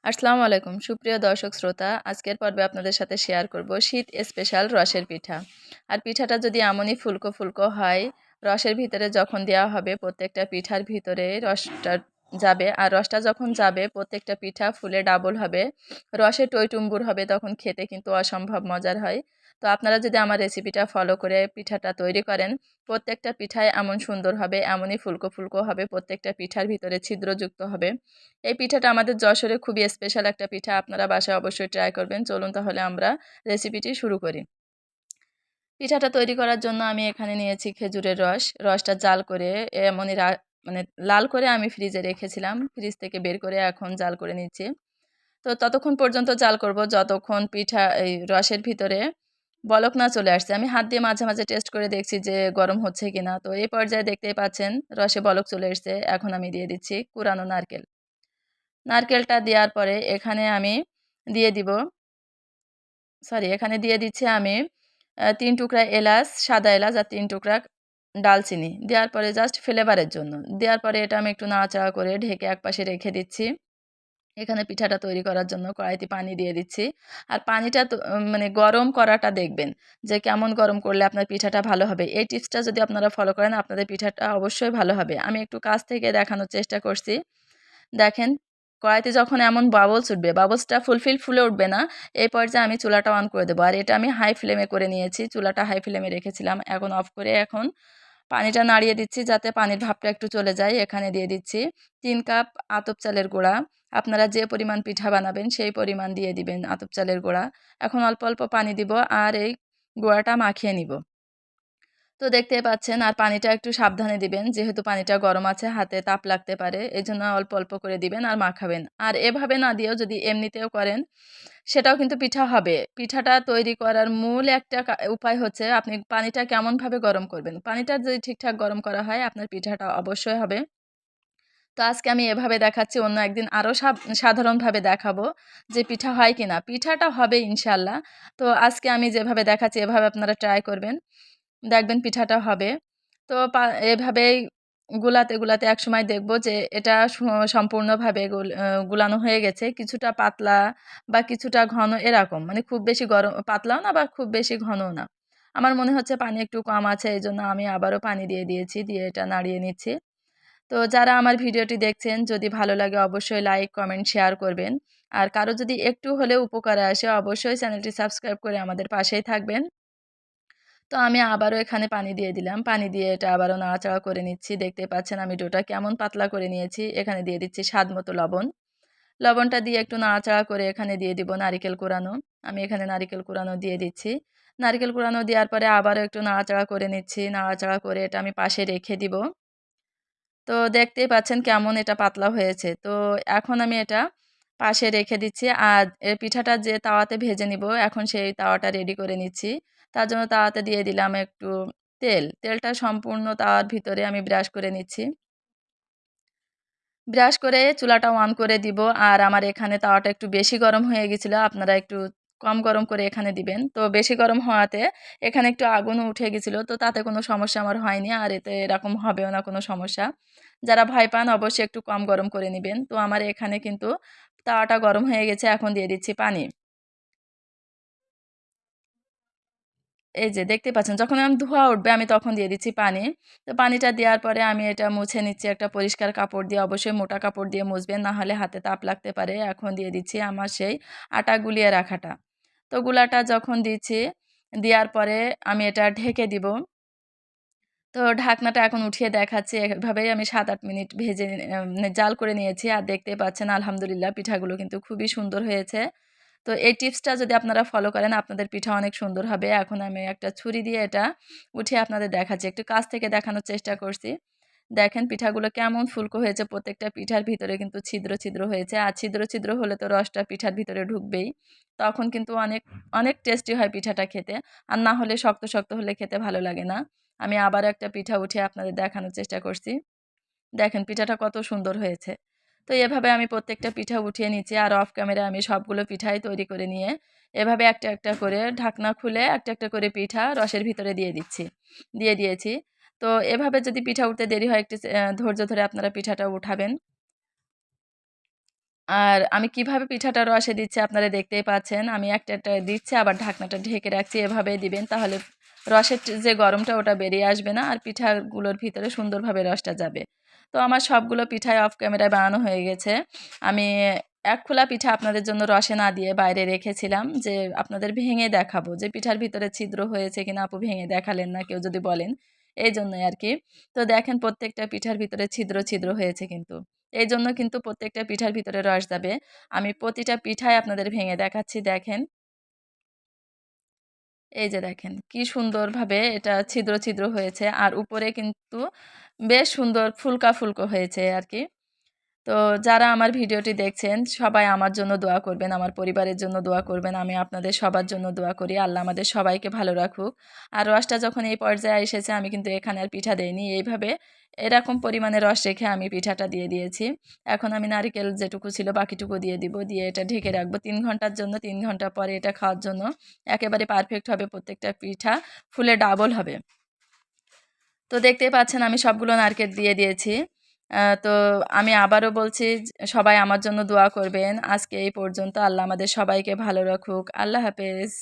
আসসালামু আলাইকুম সুপ্রিয় দর্শক শ্রোতা, আজকের পর্বে আপনাদের সাথে শেয়ার করব শীত স্পেশাল রসের পিঠা। আর পিঠাটা যদি এমনই ফুলকো ফুলকো হয়, রসের ভিতরে যখন দেওয়া হবে প্রত্যেকটা পিঠার ভিতরে রসটা যাবে, আর রসটা যখন যাবে প্রত্যেকটা পিঠা ফুলে ডাবল হবে, রসে টইটুম্বুর হবে, তখন খেতে কিন্তু অসম্ভব মজার হয়। তো আপনারা যদি আমার রেসিপিটা ফলো করে পিঠাটা তৈরি করেন, প্রত্যেকটা পিঠায় এমন সুন্দর হবে, এমনই ফুলকো ফুলকো হবে, প্রত্যেকটা পিঠার ভিতরে ছিদ্রযুক্ত হবে। এই পিঠাটা আমাদের যশোরে খুবই স্পেশাল একটা পিঠা। আপনারা বাসায় অবশ্যই ট্রাই করবেন। চলুন তাহলে আমরা রেসিপিটি শুরু করি। পিঠাটা তৈরি করার জন্য আমি এখানে নিয়েছি খেজুরের রস। রসটা জাল করে এমনই মানে লাল করে আমি ফ্রিজে রেখেছিলাম। ফ্রিজ থেকে বের করে এখন জাল করে নিচ্ছি। তো ততক্ষণ পর্যন্ত জাল করব যতক্ষণ এই রসের ভিতরে বলক না চলে আসছে। আমি হাত দিয়ে মাঝে মাঝে টেস্ট করে দেখছি যে গরম হচ্ছে কিনা। তো এই পর্যায়ে দেখতেই পাচ্ছেন রসে বলক চলে এসছে। এখন আমি দিয়ে দিচ্ছি কুরানো নারকেল। নারকেলটা দেওয়ার পরে দিয়ে দিব এখানে দিয়ে দিচ্ছি আমি ৩ টুকরা এলাচ, সাদা এলাচ আর ৩ টুকরা ডালচিনি। দেওয়ার পরে জাস্ট ফ্লেভারের জন্য। দেওয়ার পরে এটা আমি একটু নাড়াচাড়া করে ঢেকে একপাশে রেখে দিচ্ছি। এখানে পিঠাটা তৈরি করার জন্য কড়াইতে পানি দিয়ে দিচ্ছি। আর পানিটা তো মানে গরম করাটা দেখবেন যে কেমন গরম করলে আপনার পিঠাটা ভালো হবে। এই টিপসটা যদি আপনারা ফলো করেন আপনাদের পিঠাটা অবশ্যই ভালো হবে। আমি একটু কাছ থেকে দেখানোর চেষ্টা করছি। দেখেন, কড়াইতে যখন এমন বাবলস উঠবে, বাবলসটা ফুলে উঠবে না, এই পর্যায়ে আমি চুলাটা অন করে দেবো। আর এটা আমি হাই ফ্লেমে করে নিয়েছি। চুলাটা হাই ফ্লেমে রেখেছিলাম। এখন অফ করে এখন পানিটা নাড়িয়ে দিচ্ছি যাতে পানির ভাবটা একটু চলে যায়। এখানে দিয়ে দিচ্ছি ৩ কাপ আতপ চালের গুঁড়া। আপনারা যে পরিমাণ পিঠা বানাবেন সেই পরিমাণ দিয়ে দিবেন আতপ চালের গুঁড়া। এখন অল্প অল্প পানি দিব আর এই গুঁড়াটা মাখিয়ে নিব। তো দেখতেই পাচ্ছেন, আর পানিটা একটু সাবধানে দিবেন যেহেতু পানিটা গরম আছে, হাতে তাপ লাগতে পারে, এই জন্য অল্প অল্প করে দিবেন আর মাখাবেন। আর এভাবে না দিয়েও যদি এমনিতেও করেন সেটাও কিন্তু পিঠা হবে। পিঠাটা তৈরি করার মূল একটা উপায় হচ্ছে আপনি পানিটা কেমনভাবে গরম করবেন। পানিটা যদি ঠিকঠাক গরম করা হয় আপনার পিঠাটা অবশ্যই হবে। তো আজকে আমি এভাবে দেখাচ্ছি, অন্য একদিন আরও সাধারণভাবে দেখাবো যে পিঠা হয় কিনা। পিঠাটা হবে ইনশাল্লাহ। তো আজকে আমি যেভাবে দেখাচ্ছি এভাবে আপনারা ট্রাই করবেন, দেখবেন পিঠাটা হবে। তো এভাবেই গুলাতে গুলাতে একসময় দেখব যে এটা সম্পূর্ণভাবে গুলানো হয়ে গেছে। কিছুটা পাতলা বা কিছুটা ঘন এরকম। মানে খুব বেশি পাতলাও না বা খুব বেশি ঘনও না। আমার মনে হচ্ছে পানি একটু কম আছে, এজন্য আমি আবারও পানি দিয়ে দিয়েছি। দিয়ে এটা নাড়িয়ে নিচ্ছি। তো যারা আমার ভিডিওটি দেখছেন যদি ভালো লাগে অবশ্যই লাইক, কমেন্ট, শেয়ার করবেন। আর কারো যদি একটু হলেও উপকারে আসে অবশ্যই চ্যানেলটি সাবস্ক্রাইব করে আমাদের পাশেই থাকবেন। তো আমি আবারও এখানে পানি দিয়ে দিলাম। পানি দিয়ে এটা আবারও নাড়াচাড়া করে নিচ্ছি। দেখতেই পাচ্ছেন আমি ডোটা কেমন পাতলা করে নিয়েছি। এখানে দিয়ে দিচ্ছি স্বাদমতো লবণ। লবণটা দিয়ে একটু নাড়াচাড়া করে এখানে দিয়ে দিব নারিকেল কুড়ানো। আমি এখানে নারিকেল কুড়ানো দিয়ে দিচ্ছি। নারিকেল কুড়ানো দেওয়ার পরে আবারও একটু নাড়াচাড়া করে নিচ্ছি। নাড়াচাড়া করে এটা আমি পাশে রেখে দিব। তো দেখতেই পাচ্ছেন কেমন এটা পাতলা হয়েছে। তো এখন আমি এটা পাশে রেখে দিচ্ছি। আর পিঠাটা যে তাওয়াতে ভেজে নিব, এখন সেই তাওয়াটা রেডি করে নিচ্ছি। তার জন্য তাওয়াতে দিয়ে দিলাম একটু তেল। তেলটা সম্পূর্ণ তাওয়ার ভিতরে আমি ব্রাশ করে নিচ্ছি। ব্রাশ করে চুলাটা অন করে দিব। আর আমার এখানে তাওয়াটা একটু বেশি গরম হয়ে গেছিলো। আপনারা একটু কম গরম করে এখানে দিবেন। তো বেশি গরম হওয়াতে এখানে একটু আগুনও উঠে গেছিলো। তো তাতে কোনো সমস্যা আমার হয়নি। আর এতে এরকম হবেও না কোনো সমস্যা। যারা ভয় পান অবশ্যই একটু কম গরম করে নিবেন। তো আমার এখানে কিন্তু তাওয়াটা গরম হয়ে গেছে। এখন দিয়ে দিচ্ছি পানি। এই যে দেখতে পাচ্ছেন যখন ধোঁয়া উঠবে আমি তখন দিয়ে দিচ্ছি পানি। তো পানিটা দেওয়ার পরে আমি এটা মুছে নিচ্ছি একটা পরিষ্কার কাপড় দিয়ে। অবশ্যই মোটা কাপড় দিয়ে মুছবেন, না হলে হাতে তাপ লাগতে পারে। এখন দিয়ে দিচ্ছি আমার সেই আটা গুলিয়ে রাখাটা। তো গুলাটা যখন দিচ্ছি, দেওয়ার পরে আমি এটা ঢেকে দিব। তো ঢাকনাটা এখন উঠিয়ে দেখাচ্ছি। এভাবেই আমি ৭-৮ মিনিট মানে জাল করে নিয়েছি। আর দেখতেই পাচ্ছেন আলহামদুলিল্লাহ পিঠাগুলো কিন্তু খুবই সুন্দর হয়েছে। তো এই টিপসটা যদি আপনারা ফলো করেন আপনাদের পিঠা অনেক সুন্দর হবে। এখন আমি একটা ছুরি দিয়ে এটা উঠিয়ে আপনাদের দেখাচ্ছি। একটু কাছ থেকে দেখানোর চেষ্টা করছি। দেখেন পিঠাগুলো কেমন ফুলকো হয়েছে। প্রত্যেকটা পিঠার ভিতরে কিন্তু ছিদ্র ছিদ্র হয়েছে। আর ছিদ্র ছিদ্র হলে তো রসটা পিঠার ভিতরে ঢুকবেই। তখন কিন্তু অনেক, অনেক টেস্টি হয় পিঠাটা খেতে। আর না হলে শক্ত, শক্ত হলে খেতে ভালো লাগে না। আমি আবার একটা পিঠা উঠিয়ে আপনাদের দেখানোর চেষ্টা করছি। দেখেন পিঠাটা কত সুন্দর হয়েছে। তো এভাবে আমি প্রত্যেকটা পিঠা উঠিয়ে নিচ্ছি। আর অফ ক্যামেরায় আমি সবগুলো পিঠাই তৈরি করে নিয়ে এভাবে একটা একটা করে ঢাকনা খুলে একটা একটা করে পিঠা রসের ভিতরে দিয়ে দিয়েছি। তো এভাবে যদি পিঠা উঠতে দেরি হয় একটু ধৈর্য ধরে আপনারা পিঠাটা উঠাবেন। আর আমি কিভাবে পিঠাটা রসে দিচ্ছি আপনারা দেখতেই পাচ্ছেন। আমি একটা দিচ্ছি আবার ঢাকনাটা ঢেকে রাখছি। এভাবেই দিবেন, তাহলে রসের যে গরমটা ওটা বেরিয়ে আসবে না আর পিঠাগুলোর ভিতরে সুন্দরভাবে রসটা যাবে। তো আমার সবগুলো পিঠাই অফ ক্যামেরায় বানানো হয়ে গেছে। আমি এক খোলা পিঠা আপনাদের জন্য রসে না দিয়ে বাইরে রেখেছিলাম যে আপনাদের ভেঙে দেখাবো যে পিঠার ভিতরে ছিদ্র হয়েছে কিনা, আপু ভেঙে দেখালেন না কেউ যদি বলেন। এইজন্যই আরকি। তো দেখেন প্রত্যেকটা পিঠার ভিতরে ছিদ্র হয়েছে কিন্তু। এইজন্য কিন্তু প্রত্যেকটা পিঠার ভিতরে রস যাবে। আমি প্রতিটা পিঠাই আপনাদের ভেঙে দেখাচ্ছি, দেখেন। এই যে দেখেন কি সুন্দরভাবে এটা ছিদ্র হয়েছে আর উপরে কিন্তু বেশ সুন্দর ফুলকা হয়েছে আরকি। তো যারা আমার ভিডিওটি দেখছেন সবাই আমার জন্য দোয়া করবেন, আমার পরিবারের জন্য দোয়া করবেন। আমি আপনাদের সবার জন্য দোয়া করি। আল্লাহ আমাদের সবাইকে ভালো রাখুক। আর রসটা যখন এই পর্যায়ে এসেছে আমি কিন্তু এখানে আর পিঠা দেইনি। এইভাবে এরকম পরিমাণে রস রেখে আমি পিঠাটা দিয়ে দিয়েছি। এখন আমি নারিকেল যেটুকু ছিল বাকিটুকু দিয়ে দিব। দিয়ে এটা ঢেকে রাখবো ৩ ঘন্টার জন্য। ৩ ঘন্টা পরে এটা খাওয়ার জন্য একেবারে পারফেক্ট হবে। প্রত্যেকটা পিঠা ফুলে ডাবল হবে। তো দেখতেই পাচ্ছেন আমি সবগুলো নারকেল দিয়ে দিয়েছি। তো আমি আবারও বলছি সবাই আমার জন্য দোয়া করবেন। আজকে এই পর্যন্ত। আল্লাহ আমাদের সবাইকে ভালো রাখুক। আল্লাহ হাফেজ।